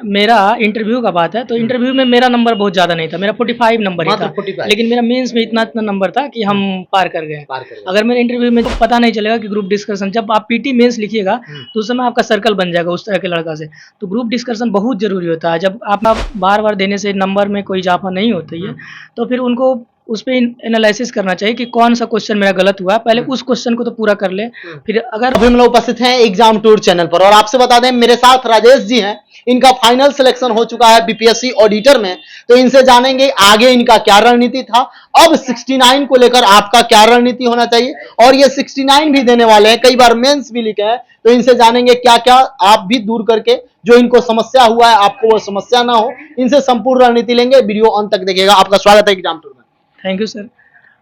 मेरा इंटरव्यू का बात है तो इंटरव्यू में मेरा नंबर बहुत ज़्यादा नहीं था, मेरा 45 नंबर ही मात्र था। 45। लेकिन मेरा मेंस में इतना इतना नंबर था कि हम पार कर गए। पार कर गए। अगर मेरे इंटरव्यू में तो पता नहीं चलेगा कि ग्रुप डिस्कशन, जब आप पीटी मेंस लिखिएगा तो उस समय आपका सर्कल बन जाएगा उस तरह के लड़का से। तो ग्रुप डिस्कशन बहुत ज़रूरी होता है। जब आप बार बार देने से नंबर में कोई इजाफा नहीं होती है तो फिर उनको उस पे एनालिसिस करना चाहिए कि कौन सा क्वेश्चन मेरा गलत हुआ है, पहले उस क्वेश्चन को तो पूरा कर ले। फिर अगर अभी हम लोग उपस्थित हैं एग्जाम टूर चैनल पर और आपसे बता दें मेरे साथ राजेश जी हैं, इनका फाइनल सिलेक्शन हो चुका है बीपीएससी ऑडिटर में। तो इनसे जानेंगे आगे इनका क्या रणनीति था, अब 69 को लेकर आपका क्या रणनीति होना चाहिए, और ये 69 भी देने वाले हैं, कई बार मेंस भी लिखे हैं। तो इनसे जानेंगे क्या क्या आप भी दूर करके जो इनको समस्या हुआ है आपको वो समस्या ना हो, इनसे संपूर्ण रणनीति लेंगे। वीडियो अंत तक देखिएगा। आपका स्वागत है एग्जाम टूर में। Thank you sir.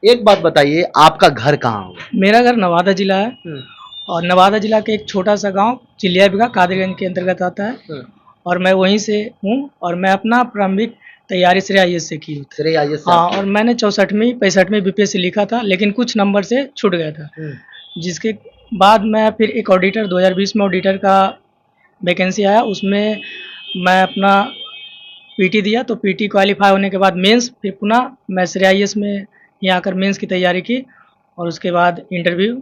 एक बात बताइए, आपका घर कहाँ होगा? मेरा घर नवादा जिला है और नवादा जिला के एक छोटा सा गांव चिलिया बिघा कादिरगंज के अंतर्गत आता है और मैं वहीं से हूँ और मैं अपना प्रारंभिक तैयारी श्रेय आईएएस से की। श्रेय आईएएस से? हाँ, और मैंने 64वीं 65वीं बीपीएससी लिखा था लेकिन कुछ नंबर से छूट गया था, जिसके बाद मैं फिर एक ऑडिटर 2020 में ऑडिटर का वैकेंसी आया, उसमें मैं अपना पीटी दिया। तो पीटी क्वालिफाई होने के बाद मेंस, फिर पुनः मैं श्रेय आईएएस में यहाँ आकर मेंस की तैयारी की और उसके बाद इंटरव्यू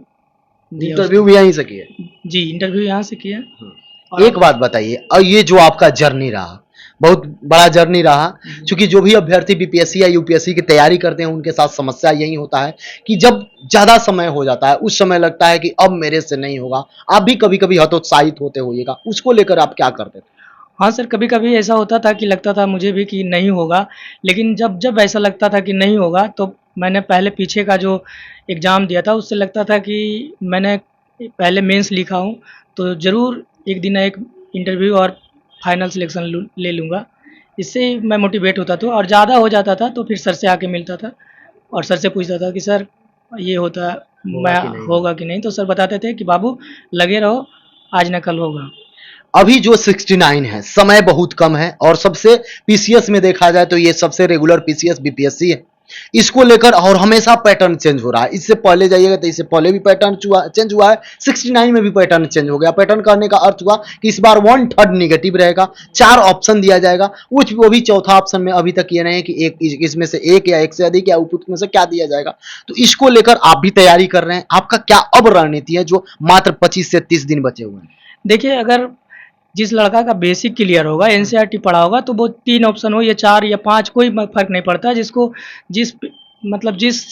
दिया। इंटरव्यू भी यहीं से किया? जी, इंटरव्यू यहाँ से किया। एक बात बताइए, और ये जो आपका जर्नी रहा, बहुत बड़ा जर्नी रहा, क्योंकि जो भी अभ्यर्थी बीपीएससी या यूपीएससी की तैयारी करते हैं उनके साथ समस्या यही होता है कि जब ज्यादा समय हो जाता है उस समय लगता है कि अब मेरे से नहीं होगा। आप भी कभी कभी हतोत्साहित होते होइएगा, उसको लेकर आप क्या करते थे? हाँ सर, कभी कभी ऐसा होता था कि लगता था मुझे भी कि नहीं होगा, लेकिन जब जब ऐसा लगता था कि नहीं होगा तो मैंने पहले पीछे का जो एग्ज़ाम दिया था उससे लगता था कि मैंने पहले मेंस लिखा हूँ तो ज़रूर एक दिन एक इंटरव्यू और फाइनल सिलेक्शन ले लूँगा। इससे मैं मोटिवेट होता था और ज़्यादा हो जाता था तो फिर सर से आके मिलता था और सर से पूछता था कि सर ये होता है, मैं होगा कि नहीं। तो सर बताते थे कि बाबू लगे रहो, आज न कल होगा। अभी जो 69 है, समय बहुत कम है और सबसे पीसीएस में देखा जाए तो ये सबसे रेगुलर पीसीएस बीपीएससी है। इसको लेकर और हमेशा पैटर्न चेंज हो रहा है। इससे पहले जाइएगा तो इससे पहले भी पैटर्न चेंज हुआ है, 69 में भी पैटर्न चेंज हो गया। पैटर्न करने का अर्थ हुआ कि इस बार 1/3 निगेटिव रहेगा, 4 ऑप्शन दिया जाएगा, वो भी चौथा ऑप्शन में अभी तक ये नहीं कि एक इसमें से एक या एक से अधिक या उपयुक्त में से क्या दिया जाएगा। तो इसको लेकर आप भी तैयारी कर रहे हैं, आपका क्या अब रणनीति है जो मात्र 25 से 30 दिन बचे हुए हैं? देखिए, अगर जिस लड़का का बेसिक क्लियर होगा, एनसीईआरटी पढ़ा होगा, तो वो 3 ऑप्शन हो या 4 या 5 कोई फ़र्क नहीं पड़ता। जिसको जिस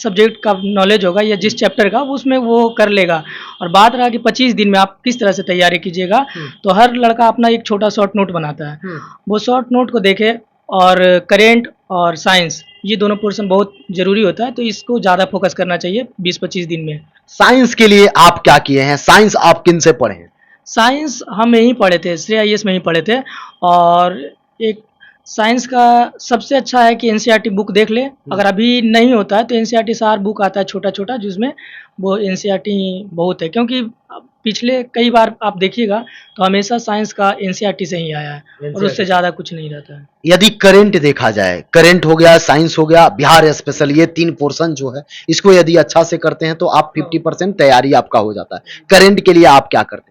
सब्जेक्ट का नॉलेज होगा या जिस चैप्टर का उसमें वो कर लेगा। और बात रहा कि 25 दिन में आप किस तरह से तैयारी कीजिएगा, तो हर लड़का अपना एक छोटा शॉर्ट नोट बनाता है। वो शॉर्ट नोट को देखे और करेंट और साइंस ये दोनों पोर्शन बहुत ज़रूरी होता है, तो इसको ज़्यादा फोकस करना चाहिए 20-25 दिन में। साइंस के लिए आप क्या किए हैं? साइंस आप किन से पढ़े हैं? साइंस हम यहीं पढ़े थे, श्रेय आईएएस में ही पढ़े थे। और एक साइंस का सबसे अच्छा है कि एनसीईआरटी बुक देख ले। अगर अभी नहीं होता है तो एनसीईआरटी सार बुक आता है छोटा-छोटा, जिसमें वो एनसीईआरटी बहुत है, क्योंकि पिछले कई बार आप देखिएगा तो हमेशा साइंस का एनसीईआरटी से ही आया है और उससे ज़्यादा कुछ नहीं रहता है। यदि करंट देखा जाए, करंट हो गया, साइंस हो गया, बिहार स्पेशल, ये 3 पोर्शन जो है इसको यदि अच्छा से करते हैं तो आप 50% तैयारी आपका हो जाता है। करंट के लिए आप क्या करते हैं?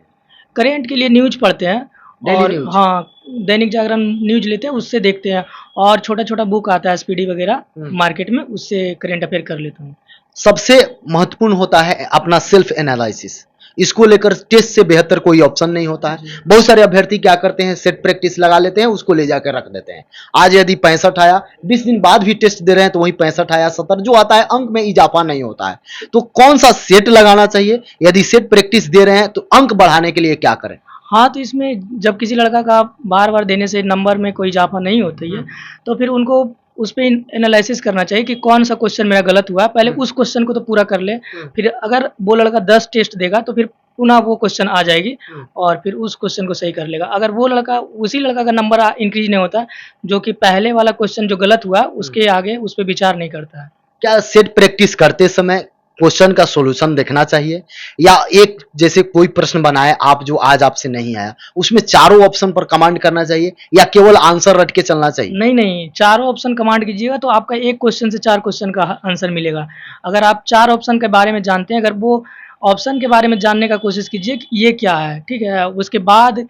करेंट के लिए न्यूज पढ़ते हैं और हाँ, दैनिक जागरण न्यूज लेते हैं, उससे देखते हैं और छोटा-छोटा बुक आता है एसपीडी वगैरह मार्केट में, उससे करंट अफेयर कर लेता हूँ। सबसे महत्वपूर्ण होता है अपना सेल्फ एनालिसिस। इसको लेकर टेस्ट से बेहतर कोई ऑप्शन नहीं होता है। बहुत सारे अभ्यर्थी क्या करते हैं, सेट प्रैक्टिस लगा लेते हैं, उसको ले जाकर रख देते हैं। आज यदि 65 आया, 20 दिन बाद भी टेस्ट दे रहे हैं तो वही 65 आया, 70 जो आता है, अंक में इजाफा नहीं होता है। तो कौन सा सेट लगाना चाहिए? यदि सेट प्रैक्टिस दे रहे हैं तो अंक बढ़ाने के लिए क्या करें? हाँ, तो इसमें जब किसी लड़का का बार-बार देने से नंबर में कोई इजाफा नहीं होती है, तो फिर उनको उस पे एनालिसिस करना चाहिए कि कौन सा क्वेश्चन मेरा गलत हुआ है, पहले उस क्वेश्चन को तो पूरा कर ले। फिर अगर वो लड़का 10 टेस्ट देगा तो फिर पुनः वो क्वेश्चन आ जाएगी और फिर उस क्वेश्चन को सही कर लेगा। अगर वो लड़का उसी लड़का का नंबर इंक्रीज नहीं होता, जो कि पहले वाला क्वेश्चन जो गलत हुआ उसके आगे उस पर विचार नहीं करता है। क्या सेट प्रैक्टिस करते समय क्वेश्चन का सॉल्यूशन देखना चाहिए, या एक जैसे कोई प्रश्न बनाए आप जो आज आपसे नहीं आया, उसमें चारों ऑप्शन पर कमांड करना चाहिए या केवल आंसर रट के चलना चाहिए? नहीं, चारों ऑप्शन कमांड कीजिएगा तो आपका एक क्वेश्चन से 4 क्वेश्चन का आंसर मिलेगा। अगर आप 4 ऑप्शन के बारे में जानते हैं, अगर वो ऑप्शन के बारे में जानने का कोशिश कीजिए कि ये क्या है, ठीक है? उसके बाद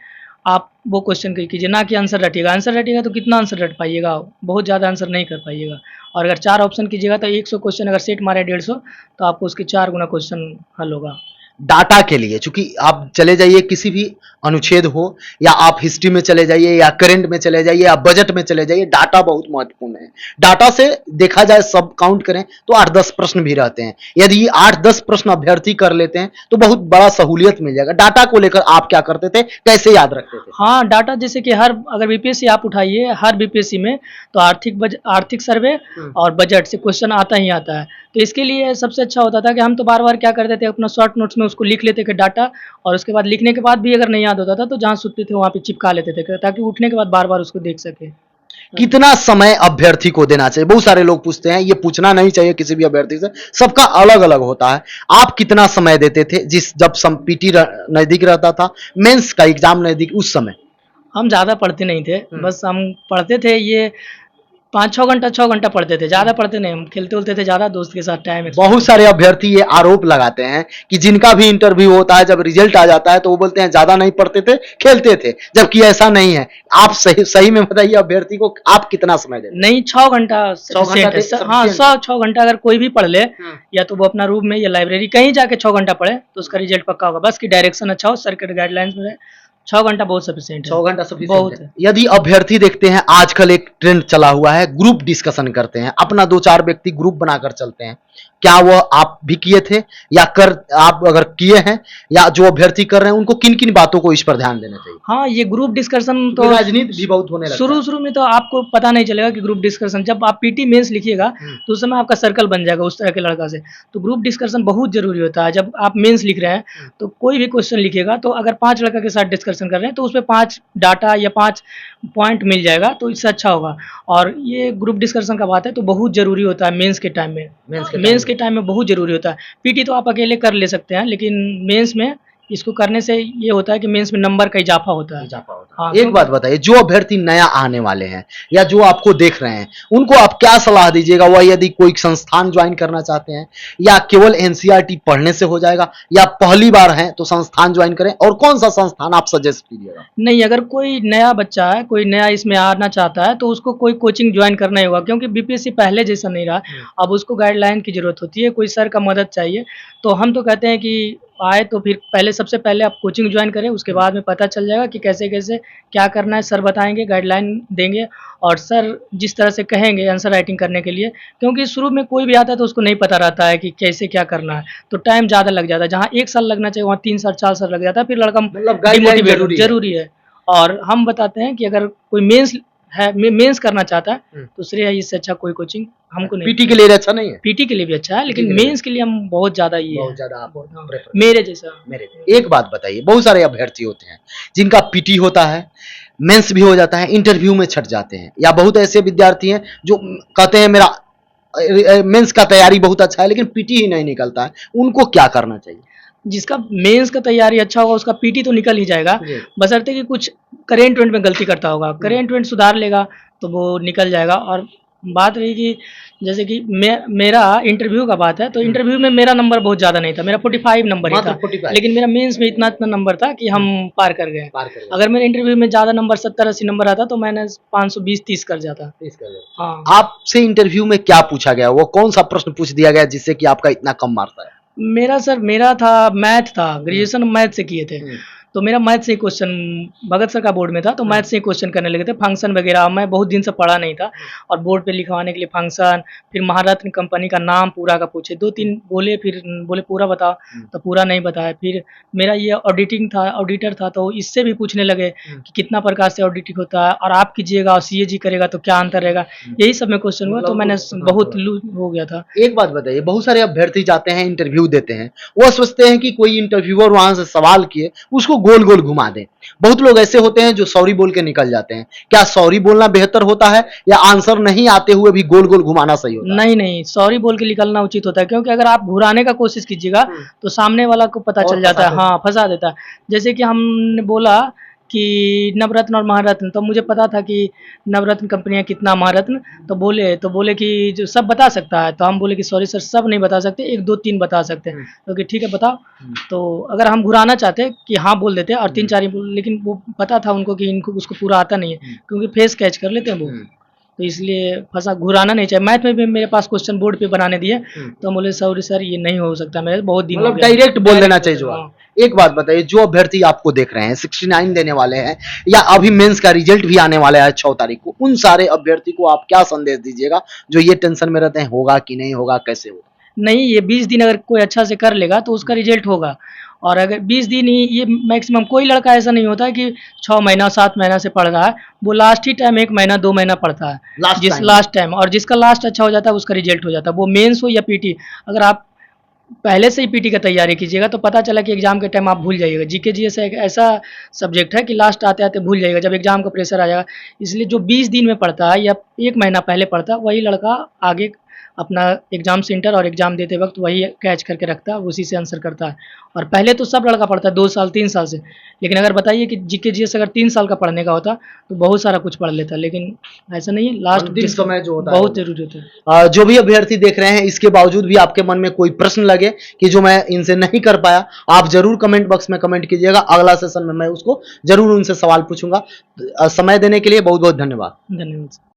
आप वो क्वेश्चन कीजिए, ना कि आंसर रटिएगा। आंसर रटिएगा तो कितना आंसर रट पाइएगा, बहुत ज़्यादा आंसर नहीं कर पाइएगा। और अगर 4 ऑप्शन कीजिएगा तो 100 क्वेश्चन अगर सेट मारे 150, तो आपको उसके 4 गुना क्वेश्चन हल होगा। डाटा के लिए, चूंकि आप चले जाइए किसी भी अनुच्छेद हो, या आप हिस्ट्री में चले जाइए, या करंट में चले जाइए, या बजट में चले जाइए, डाटा बहुत महत्वपूर्ण है। डाटा से देखा जाए, सब काउंट करें तो 8-10 प्रश्न भी रहते हैं। यदि 8-10 प्रश्न अभ्यर्थी कर लेते हैं तो बहुत बड़ा सहूलियत मिल जाएगा। डाटा को लेकर आप क्या करते थे, कैसे याद रखते थे? हाँ, डाटा जैसे कि अगर बीपीएससी आप उठाइए, हर बीपीएससी में तो आर्थिक सर्वे और बजट से क्वेश्चन आता ही आता है। तो इसके लिए सबसे अच्छा होता था कि हम तो बार-बार क्या करते थे, अपना शॉर्ट नोट्स में उसको लिख लेते थे डाटा, और उसके बाद लिखने के बाद भी अगर नहीं याद होता था तो जहाँ सुनते थे वहाँ पे चिपका लेते थे, ताकि उठने के बाद बार-बार उसको देख सकें। कितना समय अभ्यर्थी को देना चाहिए? बहुत सारे लोग पूछते हैं, ये पूछना नहीं चाहिए किसी भी अभ्यर्थी से, सबका अलग अलग होता है। आप कितना समय देते थे जब पीटी नजदीक रहता था, मेंस का एग्जाम नजदीक, उस समय? हम ज़्यादा पढ़ते नहीं थे, बस हम पढ़ते थे ये 6 घंटा पढ़ते थे, ज़्यादा पढ़ते नहीं। हम खेलते-वेलते थे ज़्यादा, दोस्त के साथ टाइम। बहुत सारे अभ्यर्थी ये आरोप लगाते हैं कि जिनका भी इंटरव्यू होता है, जब रिजल्ट आ जाता है तो वो बोलते हैं ज्यादा नहीं पढ़ते थे, खेलते थे, जबकि ऐसा नहीं है। आप सही में बताइए, अभ्यर्थी को आप कितना समय देते? नहीं, 6 घंटा सफिशिएंट है। हाँ, 6 घंटा अगर कोई भी पढ़ ले, या तो वो अपना रूम में या लाइब्रेरी कहीं जाके 6 घंटा पढ़े, तो उसका रिजल्ट पक्का होगा। बस कि डायरेक्शन अच्छा हो, सर के गाइडलाइंस में रहे। 6 घंटा बहुत सफिशिएंट है। 6 घंटा सफिशिएंट बहुत है। यदि अभ्यर्थी देखते हैं, आजकल एक ट्रेंड चला हुआ है, ग्रुप डिस्कशन करते हैं, अपना 2-4 व्यक्ति ग्रुप बनाकर चलते हैं। क्या वो आप भी किए थे, या आप अगर किए हैं, या जो अभ्यर्थी कर रहे हैं, उनको किन किन बातों को इस पर ध्यान देना चाहिए? हाँ, ये ग्रुप डिस्कशन तो राजनीति भी बहुत होने लगता है। शुरू में तो आपको पता नहीं चलेगा कि ग्रुप डिस्कशन, जब आप पीटी मेंस लिखिएगा तो उस समय आपका सर्कल बन जाएगा उस तरह के लड़का से। तो ग्रुप डिस्कशन बहुत जरूरी होता है। जब आप मेंस लिख रहे हैं तो कोई भी क्वेश्चन लिखिएगा, तो अगर 5 लड़का के साथ डिस्कशन कर रहे हैं तो उसमें 5 डाटा या 5 पॉइंट मिल जाएगा, तो इससे अच्छा होगा। और ये ग्रुप डिस्कशन का बात है तो बहुत जरूरी होता है मेंस के टाइम में। मेंस के टाइम में बहुत जरूरी होता है। पीटी तो आप अकेले कर ले सकते हैं, लेकिन मेंस में इसको करने से ये होता है कि मेंस में नंबर का इजाफा होता है। हाँ, एक बात बताइए, जो अभ्यर्थी नया आने वाले हैं या जो आपको देख रहे हैं, उनको आप क्या सलाह दीजिएगा? वह यदि कोई संस्थान ज्वाइन करना चाहते हैं, या केवल एनसीईआरटी पढ़ने से हो जाएगा, या पहली बार हैं तो संस्थान ज्वाइन करें, और कौन सा संस्थान आप सजेस्ट कीजिएगा? नहीं, अगर कोई नया बच्चा है, कोई नया इसमें आना चाहता है, तो उसको कोई कोचिंग ज्वाइन करना ही होगा, क्योंकि बीपीएससी पहले जैसा नहीं रहा। अब उसको गाइडलाइन की ज़रूरत होती है, कोई सर का मदद चाहिए। तो हम तो कहते हैं कि आए तो फिर सबसे पहले आप कोचिंग ज्वाइन करें, उसके बाद में पता चल जाएगा कि कैसे-कैसे क्या करना है। सर बताएँगे, गाइडलाइन देंगे, और सर जिस तरह से कहेंगे आंसर राइटिंग करने के लिए, क्योंकि शुरू में कोई भी आता है तो उसको नहीं पता रहता है कि कैसे क्या करना है, तो टाइम ज़्यादा लग जाता है। जहाँ 1 साल लगना चाहिए वहाँ 3 साल 4 साल लग जाता है, फिर लड़का मतलब गाइडलाइन डिमोटिवेट ज़रूरी है। और हम बताते हैं कि अगर कोई मेंस करना चाहता है तो श्रेय है, इससे अच्छा कोई कोचिंग हमको नहीं। पीटी के लिए अच्छा नहीं है? पीटी के लिए भी अच्छा है, लेकिन मेंस के लिए हम बहुत ज़्यादा बहुत ज़्यादा आप प्रेफर मेरे जैसा। एक बात बताइए, बहुत सारे अभ्यर्थी होते हैं जिनका पीटी होता है, मेंस भी हो जाता है, इंटरव्यू में छट जाते हैं, या बहुत ऐसे विद्यार्थी हैं जो कहते हैं मेरा मेंस का तैयारी बहुत अच्छा है लेकिन पीटी ही नहीं निकलता है, उनको क्या करना चाहिए? जिसका मेंस का तैयारी अच्छा होगा उसका पीटी तो निकल ही जाएगा, बशर्ते कि कुछ करेंट इवेंट में गलती करता होगा। करेंट इवेंट सुधार लेगा तो वो निकल जाएगा। और बात रही कि जैसे कि मेरा इंटरव्यू का बात है, तो इंटरव्यू में मेरा नंबर बहुत ज़्यादा नहीं था, मेरा 45 नंबर ही था, 45। लेकिन मेरा मेंस में इतना नंबर था कि हम पार कर गए। अगर मेरे इंटरव्यू में ज़्यादा नंबर 70-80 नंबर आता तो मैंने 520-30 कर जाता। हाँ। आपसे इंटरव्यू में क्या पूछा गया? वो कौन सा प्रश्न पूछ दिया गया जिससे कि आपका इतना कम मार्क्स आया? मेरा था मैथ था, ग्रेजुएशन मैथ से किए थे। तो मेरा मैथ से क्वेश्चन भगत सर का बोर्ड में था, तो मैथ से क्वेश्चन करने लगे थे, फंक्शन वगैरह। मैं बहुत दिन से पढ़ा नहीं था, और बोर्ड पे लिखवाने के लिए फंक्शन, फिर महारत्न कंपनी का नाम पूरा का पूछे, 2-3 बोले, फिर बोले पूरा बताओ, तो पूरा नहीं बताया। फिर मेरा ये ऑडिटिंग था, ऑडिटर था, तो इससे भी पूछने लगे कि कितना प्रकार से ऑडिटिंग होता है, और आप कीजिएगा और सीएजी करेगा तो क्या अंतर रहेगा, यही सब में क्वेश्चन हुआ, तो मैंने बहुत लूज हो गया था। एक बात बताइए, बहुत सारे अभ्यर्थी जाते हैं इंटरव्यू देते हैं, वो सोचते हैं कि कोई इंटरव्यूअर वहां से सवाल किए उसको गोल गोल घुमा दें। बहुत लोग ऐसे होते हैं जो सॉरी बोल के निकल जाते हैं। क्या सॉरी बोलना बेहतर होता है, या आंसर नहीं आते हुए भी गोल गोल घुमाना सही होता है? नहीं, सॉरी बोल के निकलना उचित होता है, क्योंकि अगर आप घुराने का कोशिश कीजिएगा तो सामने वाला को पता चल जाता है, हाँ, फंसा देता है। जैसे कि हमने बोला कि नवरत्न और महारत्न, तो मुझे पता था कि नवरत्न कंपनियाँ कितना, महारत्न, तो बोले कि जो सब बता सकता है, तो हम बोले कि सॉरी सर, सब नहीं बता सकते, 1 2 3 बता सकते हैं। तो कि ठीक है बताओ। तो अगर हम घुराना चाहते कि हाँ बोल देते और 3 4 ही बोल, लेकिन वो पता था उनको कि इनको उसको पूरा आता नहीं है, क्योंकि फेस कैच कर लेते हैं वो। तो इसलिए फँसा, घुराना नहीं चाहिए। मैथ में भी मेरे पास क्वेश्चन बोर्ड पे बनाने दिए, तो बोले सॉरी सर ये नहीं हो सकता, मेरे बहुत दिन हो मतलब गया। डायरेक्ट बोल देना डायरेक्ट चाहिए बोल, जवाब। हाँ। एक बात बताइए, जो अभ्यर्थी आपको देख रहे हैं 69 देने वाले हैं, या अभी मेंस का रिजल्ट भी आने वाला है 6 तारीख को, उन सारे अभ्यर्थी को आप क्या संदेश दीजिएगा जो ये टेंशन में रहते हैं, होगा कि नहीं होगा, कैसे होगा? नहीं, ये 20 दिन अगर कोई अच्छा से कर लेगा तो उसका रिजल्ट होगा। और अगर 20 दिन ही, ये मैक्सिमम, कोई लड़का ऐसा नहीं होता है कि 6 महीना 7 महीना से पढ़ रहा है, वो लास्ट ही टाइम 1 महीना 2 महीना पढ़ता है, लास्ट टाइम, और जिसका लास्ट अच्छा हो जाता है उसका रिजल्ट हो जाता है, वो मेंस हो या पीटी। अगर आप पहले से ही पीटी का तैयारी कीजिएगा तो पता चला कि एग्जाम के टाइम आप भूल जाइएगा। जीके जीएस एक ऐसा सब्जेक्ट है कि लास्ट आते आते भूल जाइएगा, जब एग्जाम का प्रेशर आ जाएगा। इसलिए जो 20 दिन में पढ़ता है या 1 महीना पहले पढ़ता है, वही लड़का आगे अपना एग्जाम सेंटर और एग्जाम देते वक्त वही कैच करके रखता है, उसी से आंसर करता है। और पहले तो सब लड़का पढ़ता है 2 साल 3 साल से, लेकिन अगर बताइए कि जीके जीएस अगर 3 साल का पढ़ने का होता तो बहुत सारा कुछ पढ़ लेता, लेकिन ऐसा नहीं है। लास्ट अंतिम समय जो होता है बहुत जरूरी होता है। जो भी अभ्यर्थी देख रहे हैं, इसके बावजूद भी आपके मन में कोई प्रश्न लगे कि जो मैं इनसे नहीं कर पाया, आप जरूर कमेंट बॉक्स में कमेंट कीजिएगा। अगला सेशन में मैं उसको जरूर उनसे सवाल पूछूंगा। समय देने के लिए बहुत बहुत धन्यवाद। धन्यवाद।